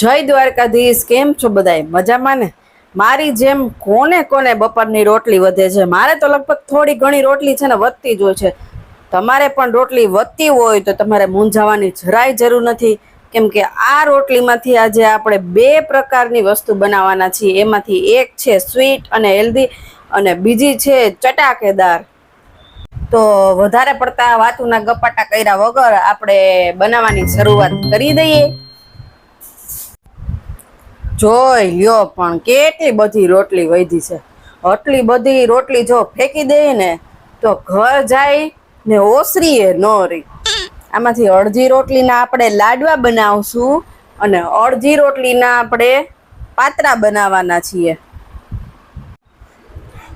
જય દ્વારકાધીશ. કેમ છો બધાય? મજામાં ને? મારી જેમ કોને કોને બપોરની રોટલી વધે છે? મારે તો લગભગ થોડી ઘણી રોટલી છે ને વધતી જ હોય છે. તમારે પણ રોટલી વધતી હોય તો તમારે મૂંઝાવાની જરાય જરૂર નથી, કેમ કે આ રોટલીમાંથી આજે આપણે બે પ્રકારની વસ્તુ બનાવવાના છીએ. એમાંથી એક છે સ્વીટ અને હેલ્ધી, અને બીજી છે ચટાકેદાર. તો વધારે પડતા વાતુના ગપાટા કર્યા વગર આપણે બનાવવાની શરૂઆત કરી દઈએ. જોઈ લ્યો પણ કેટલી બધી રોટલી વધી છે. આટલી બધી રોટલી જો ફેંકી દઈએ ને તો ઘર જાય ને ઓસરીએ ન રહી. આમાંથી અડધી રોટલીના આપણે લાડવા બનાવશું અને અડધી રોટલીના આપણે પાતરા બનાવવાના છીએ.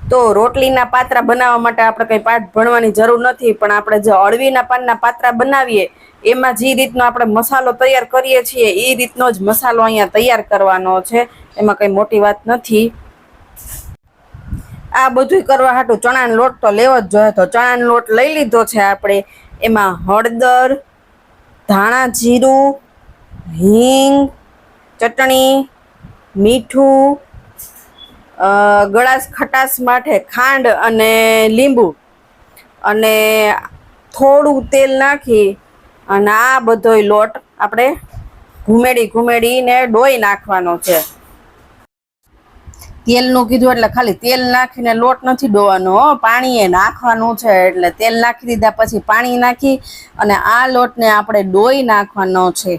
તો રોટલીના પાતરા બનાવવા માટે આપણે કંઈ પાઠ ભણવાની જરૂર નથી, પણ આપણે જે અળવીના પાનના પાતરા બનાવીએ એમાં જે રીતનો આપણે મસાલો તૈયાર કરીએ છીએ એ રીતનો જ મસાલો અહીંયા તૈયાર કરવાનો છે. એમાં કંઈ મોટી વાત નથી. આ બધું કરવા હાટું ચણાનો લોટ તો લેવો જ જોઈએ. તો ચણાનો લોટ લઈ લીધો છે આપણે. એમાં હળદર, ધાણા જીરું, હિંગ, ચટણી, મીઠું, ગળાશ ખટાશ માટે ખાંડ અને લીંબુ અને થોડું તેલ નાખી અને આ બધોય લોટ આપણે ઘૂમેડીને ડોઈ નાખવાનો છે. તેલનું કીધું એટલે ખાલી તેલ નાખીને લોટ નથી ડોવાનો, પાણી એ નાખવાનું છે. એટલે તેલ નાખી દીધા પછી પાણી નાખી અને આ લોટને આપણે ડોઈ નાખવાનો છે.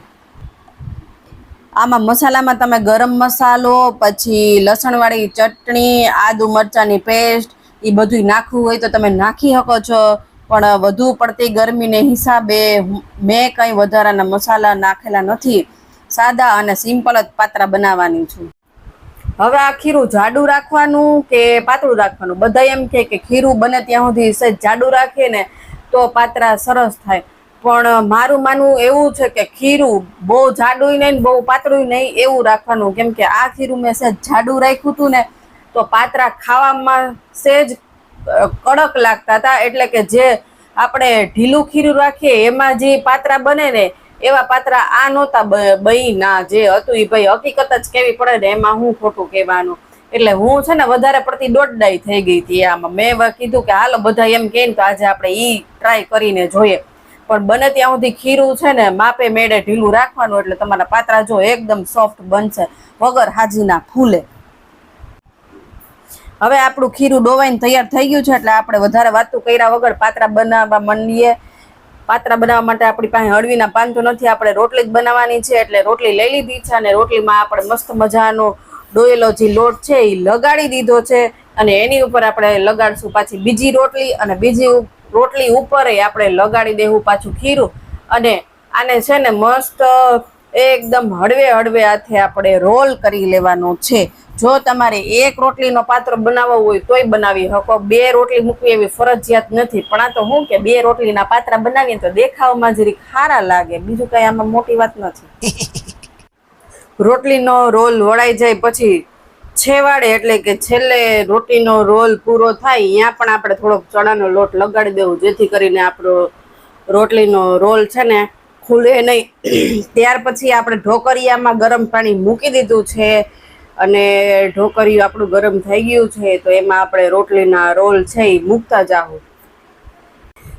આમાં મસાલામાં તમે ગરમ મસાલો, પછી લસણવાળી ચટણી, આદુ મરચાંની પેસ્ટ એ બધું નાખવું હોય તો તમે નાખી શકો છો, પણ વધુ પડતી ગરમીને હિસાબે મેં કંઈ વધારાના મસાલા નાખેલા નથી. સાદા અને સિમ્પલ જ પાતરા બનાવવાની છું. હવે આ ખીરું જાડું રાખવાનું કે પાતળું રાખવાનું? બધા એમ કે ખીરું બને ત્યાં સુધી સહેજ જાડું રાખીએ ને તો પાતરા સરસ થાય, પણ મારું માનવું એવું છે કે ખીરું બહુ જાડું નહીં બહુ પાતળું નહીં એવું રાખવાનું. કેમ કે આ ખીરું મેં સહેજ જાડું રાખ્યું હતું ને તો પાતરા ખાવામાં સહેજ કડક લાગતા હતા. એટલે કે જે આપણે ઢીલું ખીરું રાખીએ એમાં જે પાતરા બને ને એવા પાતરા આ નહોતા બઈ ના. જે હતું એ ભાઈ હકીકત જ કેવી પડે ને, એમાં હું ખોટું કહેવાનું. એટલે હું છે ને વધારે પડતી દોડડાઈ થઈ ગઈ હતી આમાં. મેં કીધું કે હાલો બધા એમ કહે તો આજે આપણે ઈ ટ્રાય કરીને જોઈએ. પણ બને ત્યાં સુધી ખીરું છે ને માપે મેળે ઢીલું રાખવાનું, એટલે તમારા પાતરા જો એકદમ સોફ્ટ બનશે, વગર હાજીના ફૂલે. હવે આપણું ખીરું ડોવાઈને તૈયાર થઈ ગયું છે, એટલે આપણે વધારે વાતું કર્યા વગર પાતરા બનાવવા માંડીએ. પાતરા બનાવવા માટે આપણી પાસે અળવીના પાન તો નથી, આપણે રોટલી જ બનાવવાની છે. એટલે રોટલી લઈ લીધી છે અને રોટલીમાં આપણે મસ્ત મજાનો ડોયેલો જે લોટ છે એ લગાડી દીધો છે. અને એની ઉપર આપણે લગાડશું પાછી બીજી રોટલી, અને બીજી રોટલી ઉપર આપણે લગાડી દેવું પાછું ખીરું. અને આને છે ને મસ્ત એકદમ હળવે હાથે આપણે રોલ કરી લેવાનો છે. જો તમારે એક રોટલીનો પાત્ર બનાવવો હોય તોય બનાવી શકો, બે રોટલી મૂકવી એવી ફરજિયાત નથી. પણ આ તો હું કે બે રોટલીના પાત્રા બનાવીએ તો દેખાવમાં જરીક સારા લાગે, બીજું કઈ આમાં મોટી વાત નથી. રોટલીનો રોલ વળાઈ જાય પછી છેવાડે એટલે કે છેલ્લે રોટલીનો રોલ પૂરો થાય ત્યાં પણ આપણે થોડોક ચણાનો લોટ લગાડી દેવું, જેથી કરીને આપણો રોટલીનો રોલ છે ને ખુલે નહીં. ત્યાર પછી આપણે ઢોકરિયામાં ગરમ પાણી મૂકી દીધું છે અને ઢોકરિયું આપણું ગરમ થઈ ગયું છે. તો એમાં આપણે રોટલીના રોલ છે એ મૂકતા જાવું.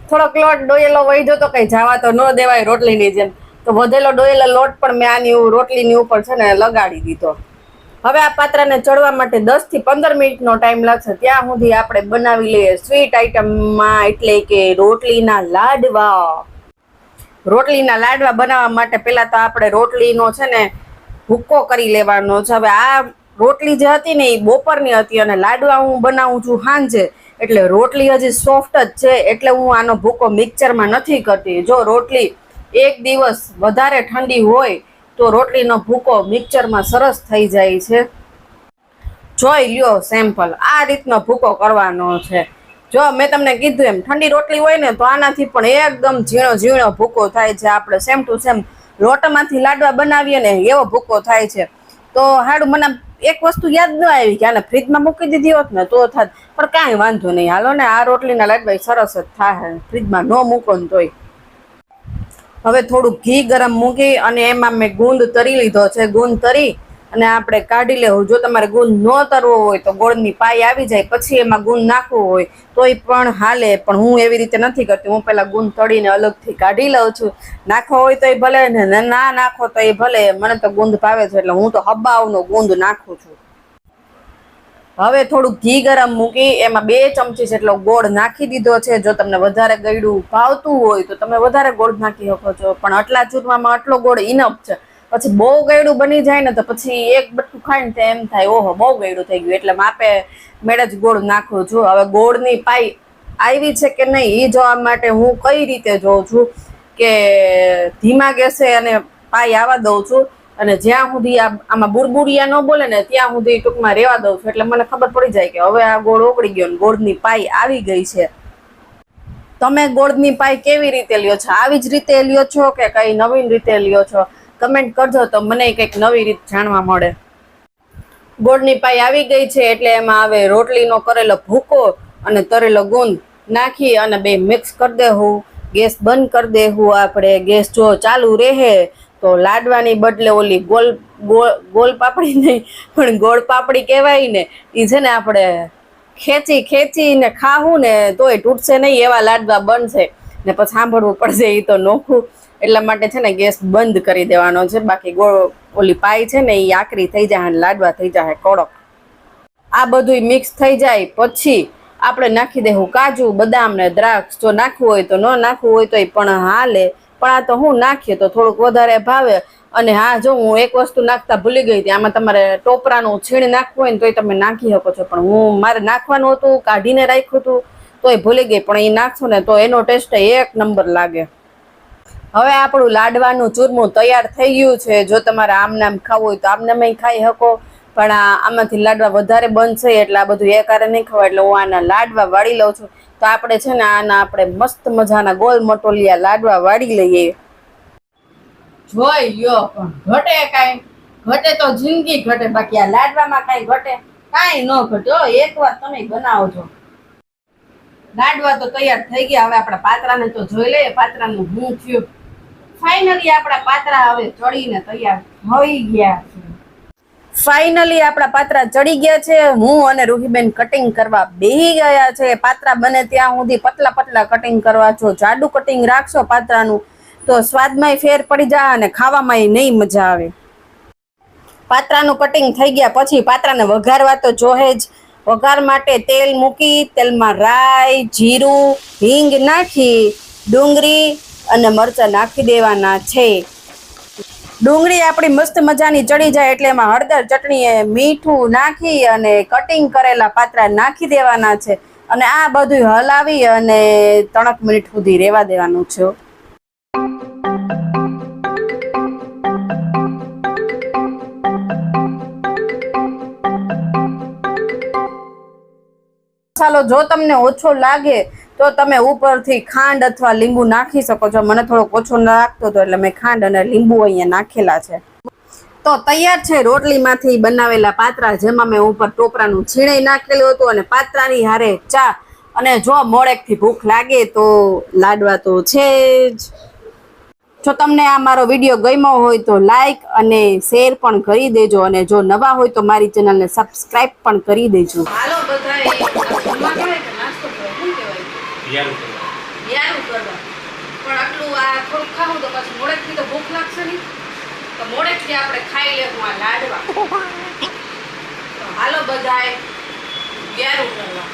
થોડોક લોટ ડોયેલો વહીજો તો કઈ જવા તો ન દેવાય રોટલીની જેમ. તો વધેલો ડોયેલો લોટ પણ મેં આની રોટલીની ઉપર છે ને લગાડી દીધો. હવે આ પાત્રાને ચડવા માટે 10 થી 15 મિનિટનો ટાઈમ લાગશે. ત્યાં સુધી આપણે બનાવી લઈએ સ્વીટ આઈટમમાં, એટલે કે રોટલીના લાડવા. રોટલીના લાડવા બનાવવા માટે પહેલા તો આપણે રોટલીનો છે ને ભૂક્કો કરી લેવાનો છે. હવે આ રોટલી જે હતી ને એ બપોરની હતી અને લાડવા હું બનાવું છું સાંજે, એટલે રોટલી હજી સોફ્ટ જ છે. એટલે હું આનો ભૂક્કો મિક્સરમાં નથી કરતી. જો રોટલી એક દિવસ વધારે ઠંડી હોય તો રોટલીનો ભૂકો મિક્સરમાં સરસ થઈ જાય છે. જોઈ લ્યો સેમ્પલ, આ રીતનો ભૂકો કરવાનો છે. જો મેં તમને કીધું એમ ઠંડી રોટલી હોય ને તો આનાથી પણ એકદમ ઝીણો ભૂકો થાય છે. આપણે સેમ ટુ સેમ લોટમાંથી લાડવા બનાવીએ ને એવો ભૂકો થાય છે. તો હાડું મને એક વસ્તુ યાદ ન આવી કે આને ફ્રીજમાં મૂકી દીધી હોત ને તો થાત, પણ કાંઈ વાંધો નહીં. હાલો ને, આ રોટલીના લાડવા સરસ જ થાય ફ્રીજમાં ન મૂકો ને તોય. હવે થોડું ઘી ગરમ મૂકી અને એમાં મેં ગુંદ તરી લીધો છે. ગુંદ તરી અને આપણે કાઢી લેવું. જો તમારે ગુંદ ન તરવો હોય તો ગોળની પાઈ આવી જાય પછી એમાં ગુંદ નાખવું હોય તોય પણ હાલે, પણ હું એવી રીતે નથી કરતી. હું પેલા ગુંદ તળીને અલગથી કાઢી લઉં છું. નાખવો હોય તો એ ભલે ને ના નાખો તો એ ભલે, મને તો ગુંદ ભાવે છે એટલે હું તો હબાવનો ગુંદ નાખું છું. હવે થોડુંક ઘી ગરમ મૂકી એમાં 2 ચમચી જેટલો ગોળ નાખી દીધો છે. જો તમને વધારે ગળ્યું ભાવતું હોય તો તમે વધારે ગોળ નાખી શકો છો, પણ આટલા ચૂરમામાં આટલો ગોળ ઇનફ છે. પછી બહુ ગળ્યું બની જાય ને તો પછી એક બટકું ખાઈને તો એમ થાય ઓહો બહુ ગળ્યું થઈ ગયું, એટલે માપે મેળે જ ગોળ નાખું છું. હવે ગોળની પાઈ આવી છે કે નહીં એ જોવા માટે હું કઈ રીતે જોઉં છું કે ધીમા ગેસે અને પાઈ આવવા દઉં છું અને જ્યાં સુધી આમાં બુરબુરિયા ન બોલે ને ત્યાં સુધી ટૂંકમાં રેવા દઉં છું, એટલે મને ખબર પડી જાય કે હવે આ ગોળ ઓગળી ગયો ને ગોળની પાઈ આવી ગઈ છે. તમે ગોળની પાઈ કેવી રીતે લ્યો છો? આવી જ રીતે લ્યો છો કે કઈ નવીન રીતે લ્યો છો? કમેન્ટ કરજો તો મને કંઈક નવી રીત જાણવા મળે. ગોળની પાઈ આવી ગઈ છે એટલે એમાં હવે રોટલીનો કરેલો ભૂકો અને તરેલો ગુંદ નાખી અને 2 મિક્સ કરી દેવું. ગેસ બંધ કરી દેવું. આપણે ગેસ જો ચાલુ રહે તો લાડવાની બદલે ઓલી ગોળ પાપડી નહીં પણ ગોળ પાપડી કહેવાય ને એ છે ને આપણે ખેંચીને ખાવું ને તોય તૂટશે નહીં એવા લાડવા બનશે ને પછી સાંભળવું પડશે એ તો નોખું. એટલા માટે છે ને ગેસ બંધ કરી દેવાનો છે. બાકી ઓલી પાઈ છે ને એ આકરી થઈ જાય અને લાડવા થઈ જાય કડક. આ બધું મિક્સ થઈ જાય પછી આપણે નાખી દેવું કાજુ બદામ ને દ્રાક્ષ. જો નાખવું હોય તો ન નાખવું હોય તો એ પણ હાલે, પણ આ તો હું નાખીએ તો થોડુંક વધારે ભાવે. અને હા જો હું એક વસ્તુ નાખતા ભૂલી ગઈ હતી, આમાં તમારે ટોપરાનું છીણ નાખવું હોય ને તોય તમે નાખી શકો છો, પણ મારે નાખવાનું હતું કાઢીને રાખ્યું હતું તોય ભૂલી ગઈ. પણ એ નાખશો ને તો એનો ટેસ્ટ 1 નંબર લાગે. હવે આપણું લાડવાનું ચૂરમું તૈયાર થઈ ગયું છે. જો તમારે આમનામ ખાવું હોય તો આમનામ ખાઈ શકો, પણ આમાંથી લાડવા વધારે બનશે એટલે આ બધું એકારે નહીં ખવાય, એટલે હું આના લાડવા વાળી લઉં છું. તો આપણે છે ને આના આપણે મસ્ત મજાના ગોલ મટોલિયા લાડવા વાળી લઈએ. જોઈ લ્યો પણ ઘટે કાંઈ? ઘટે તો જિંદગી ઘટે, બાકી આ લાડવામાં કાંઈ ઘટે? કાંઈ ન ઘટે. એકવાર તમે બનાવજો. લાડવા તો તૈયાર થઈ ગયા. હવે આપણા પાત્રાને તો જોઈ લઈએ પાત્રાનું શું થયું. ફાઇનલી આપણા પાત્રા હવે ચડીને તૈયાર થઈ ગયા છે. ફાઇનલી આપણા પાત્રા ચડી ગયા છે. હું અને રૂહીબેન કટિંગ કરવા બેહી ગયા છે. પાત્રા બને ત્યાં સુધી પતલા પતલા કટિંગ કરવા. જો જાડું કટિંગ રાખશો પાત્રાનું તો સ્વાદમાંય ફેર પડી જાય અને ખાવામાં નહીં મજા આવે. પાત્રાનું કટિંગ થઈ ગયા પછી પાત્રાને વઘારવા તો જોહે જ. વઘાર માટે તેલ મૂકી તેલમાં રાઈ જીરું હિંગ નાખી ડુંગળી અને મરચાં નાખી દેવાના છે. ડુંગળી આપણી મસ્ત મજાની ચડી જાય એટલે એમાં હળદર ચટણી મીઠું નાખી અને કટિંગ કરેલા પાત્રા નાખી દેવાના છે અને આ બધું હલાવી અને 3 મિનિટ સુધી રહેવા દેવાનું છે. મસાલો જો તમને ઓછો લાગે તો તમે ઉપરથી ખાંડ અથવા લીંબુ નાખી શકો છો. મને થોડોક ઓછો લાગતો હતો એટલે મેં ખાંડ અને લીંબુ અહીંયા નાખેલા છે. તો તૈયાર છે રોટલીમાંથી બનાવેલા પાત્રા, જેમાં મેં ઉપર ટોપરાનું છીણે નાખેલું હતું અને પાત્રાની હારે ચા. અને જો મોડેકથી ભૂખ લાગે તો લાડવા તો છે જ. જો તમને આ મારો વિડીયો ગમ્યો હોય તો લાઈક અને શેર પણ કરી દેજો અને જો નવા હોય તો મારી ચેનલને સબસ્ક્રાઇબ પણ કરી દેજો. હાલો બધાય જમવા કહેવાય કે નાસ્તો કહેવાય? શું કહેવાય? યારું કરવા. પણ આટલું આ થોડુંક ખાવું તો પછી મોડેકથી તો ભૂખ લાગશે નહીં, તો મોડેકથી આપણે ખાઈ લેવું આ લાડવા. તો હાલો બધાય યારું કરવા.